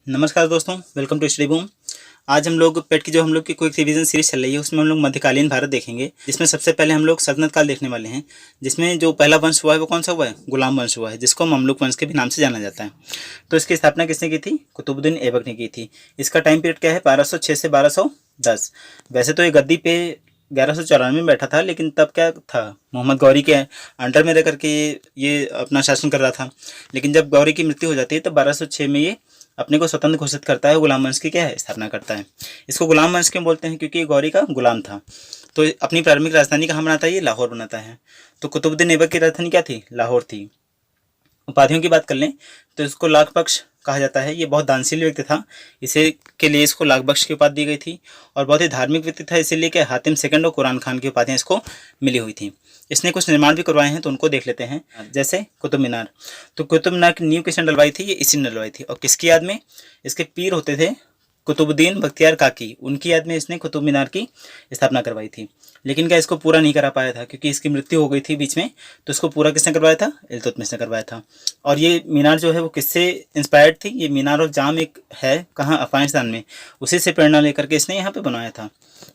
नमस्कार दोस्तों, welcome to study boom. आज हम लोग पेट की जो हम लोग की क्विक रिवीजन सीरीज चल रही है उसमें हम लोग मध्यकालीन भारत देखेंगे, जिसमें सबसे पहले हम लोग सल्तनत काल देखने वाले हैं। जिसमें जो पहला वंश हुआ है वो कौन सा हुआ है? गुलाम वंश हुआ है, जिसको ममलुक वंश के भी नाम से जाना जाता है। तो इसकी स्थापना किसने की थी? कुतुबुद्दीन ऐबक ने की थी। इसका टाइम पीरियड क्या है? 1206 से 1210। वैसे तो ये गद्दी पे 1194 में बैठा था, लेकिन तब क्या था, मोहम्मद गौरी के अंडर में रह करके ये अपना शासन कर रहा था। लेकिन जब गौरी की मृत्यु हो जाती है तब 1206 में ये अपने को स्वतंत्र घोषित करता है, गुलाम वंश की क्या है, स्थापना करता है। इसको गुलाम वंश क्यों बोलते हैं? क्योंकि ये गौरी का गुलाम था। तो अपनी प्रारंभिक राजधानी कहाँ बनाता है? ये लाहौर बनाता है। तो कुतुबुद्दीन ऐबक की राजधानी क्या थी? लाहौर थी। उपाधियों की बात कर लें तो इसको लाख बख्श कहा जाता है। ये बहुत दानशील व्यक्ति था, इसे के लिए इसको लाख बख्श की उपाधि दी गई थी। और बहुत ही धार्मिक व्यक्ति था, इसीलिए कि हातिम सेकंड और कुरान खान की उपाधियाँ इसको मिली हुई थी। इसने कुछ निर्माण भी करवाए हैं, तो उनको देख लेते हैं। जैसे कुतुब मीनार, तो कुतुब मीनार की नींव किसने डलवाई थी? ये इसी ने डलवाई थी। और किसकी याद में? इसके पीर होते थे कुतुबुद्दीन बख्तियार काकी, उनकी याद में इसने कुतुब मीनार की स्थापना करवाई थी। लेकिन क्या इसको पूरा नहीं करा पाया था, क्योंकि इसकी मृत्यु हो गई थी बीच में। तो इसको पूरा किसने करवाया था? इल्तुतमिश ने करवाया था। और ये मीनार जो है वो किससे इंस्पायर्ड थी? ये मीनार ऑफ जाम एक है, कहाँ, अफगानिस्तान में। उसी से प्रेरणा लेकर के इसने यहाँ पे बनाया था,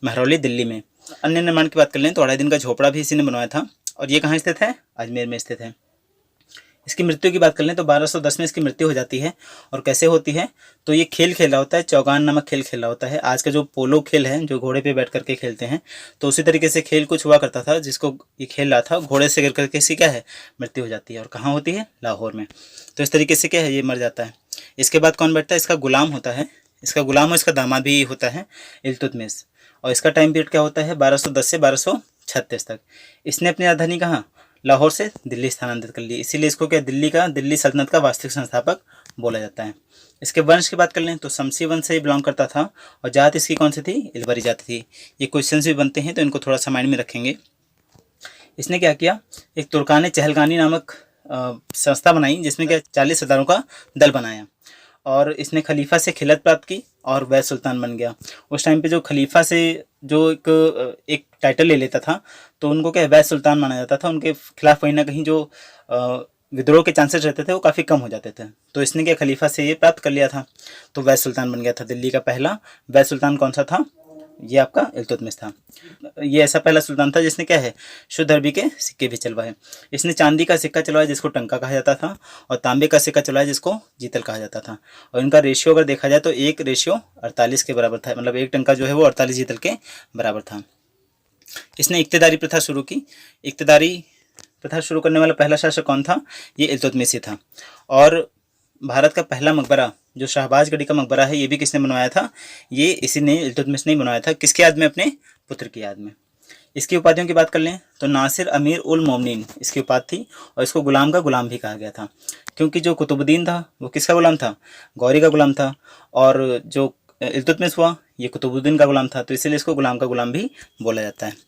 महरौली, दिल्ली में। अन्य निर्माण की बात कर लें तो 2.5 दिन का झोपड़ा भी इसी ने बनवाया था। और ये कहाँ स्थित है? अजमेर में स्थित है। इसकी मृत्यु की बात कर लें तो 1210 में इसकी मृत्यु हो जाती है। और कैसे होती है? तो ये खेल खेल रहा होता है, चौगान नामक खेल खेल रहा होता है। आज का जो पोलो खेल है, जो घोड़े पे बैठ करके खेलते हैं, तो उसी तरीके से खेल कुछ हुआ करता था, जिसको ये खेल रहा था, घोड़े से गिर करके इसकी क्या है, मृत्यु हो जाती है। और कहाँ होती है? लाहौर में। तो इस तरीके से क्या है, ये मर जाता है। इसके बाद कौन बैठता है? इसका गुलाम होता है। इसका गुलाम और इसका दामाद भी होता है, इल्तुतमिश। और इसका टाइम पीरियड क्या होता है? 1210 से 1236 तक। इसने अपनी राजधानी कहाँ, लाहौर से दिल्ली स्थानांतरित कर ली। इसीलिए इसको क्या, दिल्ली सल्तनत का वास्तविक संस्थापक बोला जाता है। इसके वंश की बात कर लें तो शमसी वंश से बिलोंग करता था। और जात इसकी कौन सी थी? इलवरी जात थी। ये क्वेश्चंस भी बनते हैं, तो इनको थोड़ा सा माइंड में रखेंगे। इसने क्या किया, एक तुर्कान चहलगानी नामक संस्था बनाई, जिसमें क्या 40 सरदारों का दल बनाया। और इसने खलीफा से खिलत प्राप्त की और वैस सुल्तान बन गया। उस टाइम पे जो खलीफा से जो एक टाइटल ले लेता था, तो उनको क्या वैस सुल्तान माना जाता था। उनके खिलाफ कहीं ना कहीं जो विद्रोह के चांसेस रहते थे वो काफ़ी कम हो जाते थे। तो इसने क्या, खलीफा से ये प्राप्त कर लिया था, तो वैस सुल्तान बन गया था। दिल्ली का पहला वैस सुल्तान कौन सा था? ये आपका इल्तुतमिश था। ये ऐसा पहला सुल्तान था जिसने क्या है, शुद्ध अरबी के सिक्के भी चलवाए। इसने चांदी का सिक्का चलवाया, जिसको टंका कहा जाता था। और तांबे का सिक्का चलवाया, जिसको जीतल कहा जाता था। और इनका रेशियो अगर देखा जाए तो 1:48 के बराबर था। मतलब एक टंका जो है वो 48 जीतल के बराबर था। इसने इक्तदारी प्रथा शुरू की। इक्तदारी प्रथा शुरू करने वाला पहला शासक कौन था? ये इल्तुतमिश ही था। और भारत का पहला मकबरा जो शाहबाजगढ़ी का मकबरा है, ये भी किसने बनवाया था? ये इसी ने, इल्तुतमिश ने बनवाया था। किसकी याद में? अपने पुत्र की याद में। इसकी उपाधियों की बात कर लें तो नासिर अमीर उल मोमिनीन इसकी उपाधि थी। और इसको गुलाम का गुलाम भी कहा गया था, क्योंकि जो कुतुबुद्दीन था वो किसका गुलाम था? गौरी का गुलाम था। और जो इल्तुतमिश हुआ, ये कुतुबुद्दीन का गुलाम था, तो इसीलिए इसको गुलाम का गुलाम भी बोला जाता है।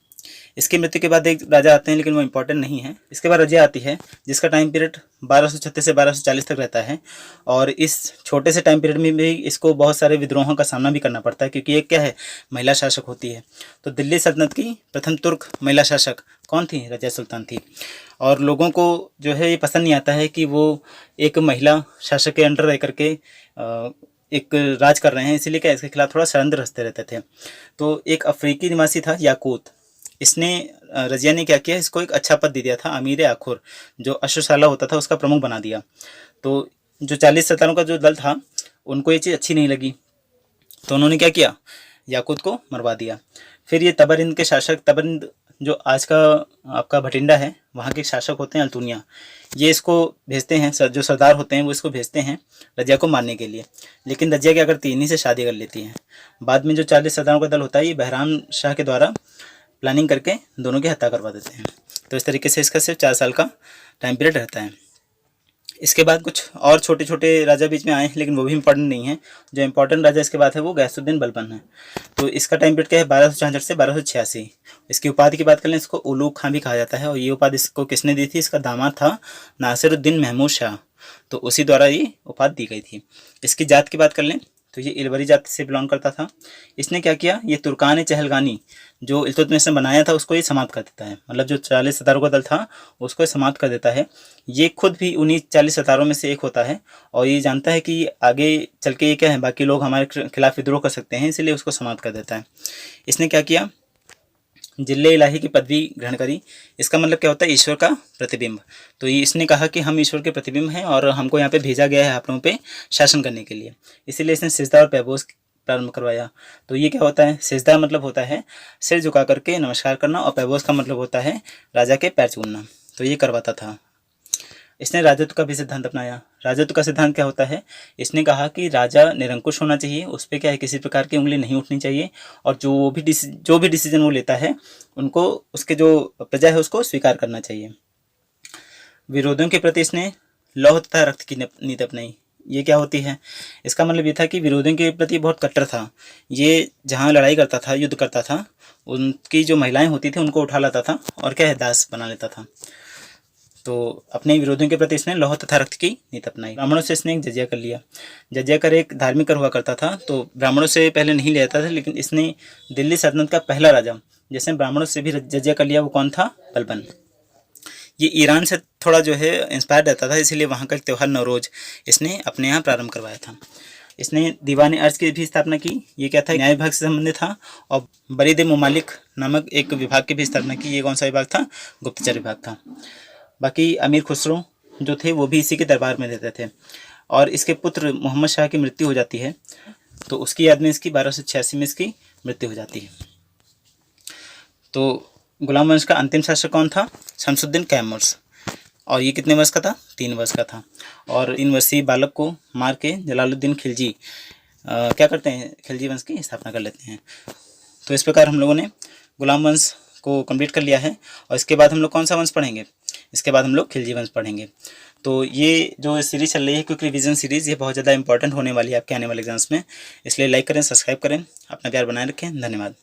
इसकी मृत्यु के बाद एक राजा आते हैं, लेकिन वो इंपॉर्टेंट नहीं है। इसके बाद रजिया आती है, जिसका टाइम पीरियड 1236 से 1240 तक रहता है। और इस छोटे से टाइम पीरियड में भी इसको बहुत सारे विद्रोहों का सामना भी करना पड़ता है, क्योंकि एक क्या है, महिला शासक होती है। तो दिल्ली सल्तनत की प्रथम तुर्क महिला शासक कौन थी? रजिया सुल्तान थी। और लोगों को जो है ये पसंद नहीं आता है कि वो एक महिला शासक के अंडर रह करके एक राज कर रहे हैं, इसीलिए क्या इसके खिलाफ थोड़ा षड्यंत्र रचते रहते थे। तो एक अफ्रीकी निवासी था याकूत, इसने रजिया ने क्या किया, इसको एक अच्छा पद दे दिया था, अमीर आखुर, जो अश्वशाला होता था उसका प्रमुख बना दिया। तो जो 40 सरदारों का जो दल था, उनको ये चीज़ अच्छी नहीं लगी, तो उन्होंने क्या किया, याकूत को मरवा दिया। फिर ये तबरिंद के शासक, तबरिंद जो आज का आपका भटिंडा है, वहाँ के शासक होते हैं अल्तुनिया, ये इसको भेजते हैं, जो सरदार होते हैं वो इसको भेजते हैं रजिया को मारने के लिए। लेकिन रजिया क्या करती है, इन्हीं से शादी कर लेती है। बाद में जो 40 सरदारों का दल होता है, ये बहराम शाह के द्वारा प्लानिंग करके दोनों की हत्या करवा देते हैं। तो इस तरीके से इसका सिर्फ 4 साल का टाइम पीरियड रहता है। इसके बाद कुछ और छोटे छोटे राजा बीच में आए हैं, लेकिन वो भी इंपॉर्टेंट नहीं है। जो इंपॉर्टेंट राजा इसके बाद है वो गैसुद्दीन बलबन है। तो इसका टाइम पीरियड क्या है, 1266 से 1286। इसकी उपाधि की बात करें, इसको उलूग खां भी कहा जाता है। और ये उपाधि इसको किसने दी थी? इसका दामाद था नासिरुद्दीन महमूद शाह, तो उसी द्वारा ये उपाधि दी गई थी। इसकी जात की बात कर लें तो ये इलवरी जाति से बिलोंग करता था। इसने क्या किया, ये तुर्कान चहलगानी जो इल्तुतमिश ने बनाया था उसको ये समाप्त कर देता है। मतलब जो 40 सितारों का दल था उसको समाप्त कर देता है। ये खुद भी उन्हीं 40 सितारों में से एक होता है और ये जानता है कि आगे चल के ये क्या है, बाकी लोग हमारे खिलाफ विद्रोह कर सकते हैं, इसलिए उसको समाप्त कर देता है। इसने क्या किया, जिल्ले इलाही की पदवी ग्रहण करी। इसका मतलब क्या होता है, ईश्वर का प्रतिबिंब। तो ये इसने कहा कि हम ईश्वर के प्रतिबिंब हैं और हमको यहाँ पे भेजा गया है आप लोगों पे शासन करने के लिए, इसीलिए इसने सिजदा और पैबोस प्रारंभ करवाया। तो ये क्या होता है, सिजदा मतलब होता है सिर झुका करके नमस्कार करना और पैबोस का मतलब होता है राजा के पैर चूमना। तो ये करवाता था। इसने राजत्व का भी सिद्धांत अपनाया। राजत्व का सिद्धांत क्या होता है, इसने कहा कि राजा निरंकुश होना चाहिए, उस पर क्या है किसी प्रकार की उंगली नहीं उठनी चाहिए और जो भी डिसीजन वो लेता है उनको उसके जो प्रजा है उसको स्वीकार करना चाहिए। विरोधियों के प्रति इसने लौह तथा रक्त की नीति अपनाई। ये क्या होती है, इसका मतलब ये था कि विरोधियों के प्रति बहुत कट्टर था। ये जहाँ लड़ाई करता था, युद्ध करता था, उनकी जो महिलाएं होती थी उनको उठा लाता था और क्या है दास बना लेता था। तो अपने विरोधियों के प्रति इसने लौह तथा रक्त की नीति अपनाई। ब्राह्मणों से इसने एक जजिया कर लिया। जजिया कर एक धार्मिक कर हुआ करता था, तो ब्राह्मणों से पहले नहीं लिया था, लेकिन इसने दिल्ली सल्तनत का पहला राजा जिसने ब्राह्मणों से भी जजिया कर लिया वो कौन था, बलबन। ये ईरान से थोड़ा जो है इंस्पायर रहता था, इसीलिए वहाँ का एक त्यौहार नवरोज इसने अपने यहाँ प्रारंभ करवाया था। इसने दीवान अर्ज की भी स्थापना की। ये क्या था, न्याय विभाग से संबंधित था। और बरीद ममालिक नामक एक विभाग की भी स्थापना की। ये कौन सा विभाग था, गुप्तचर विभाग था। बाकी अमीर खुसरो जो थे वो भी इसी के दरबार में रहते थे और इसके पुत्र मोहम्मद शाह की मृत्यु हो जाती है, तो उसकी याद में इसकी 1286 में इसकी मृत्यु हो जाती है। तो गुलाम वंश का अंतिम शासक कौन था, शमसुद्दीन कैमर्स। और ये कितने वर्ष का था, 3 वर्ष का था। और 3 वर्षीय बालक को मार के जलालुद्दीन खिलजी क्या करते हैं, खिलजी वंश की स्थापना कर लेते हैं। तो इस प्रकार हम लोगों ने गुलाम वंश को कंप्लीट कर लिया है। और इसके बाद हम लोग कौन सा वंश पढ़ेंगे, इसके बाद हम लोग खिलजी वंश पढ़ेंगे। तो ये जो सीरीज चल रही है क्विक रिवीजन सीरीज़, ये बहुत ज़्यादा इंपॉर्टेंट होने वाली है आपके आने वाले एग्जाम्स में, इसलिए लाइक करें, सब्सक्राइब करें, अपना प्यार बनाए रखें। धन्यवाद।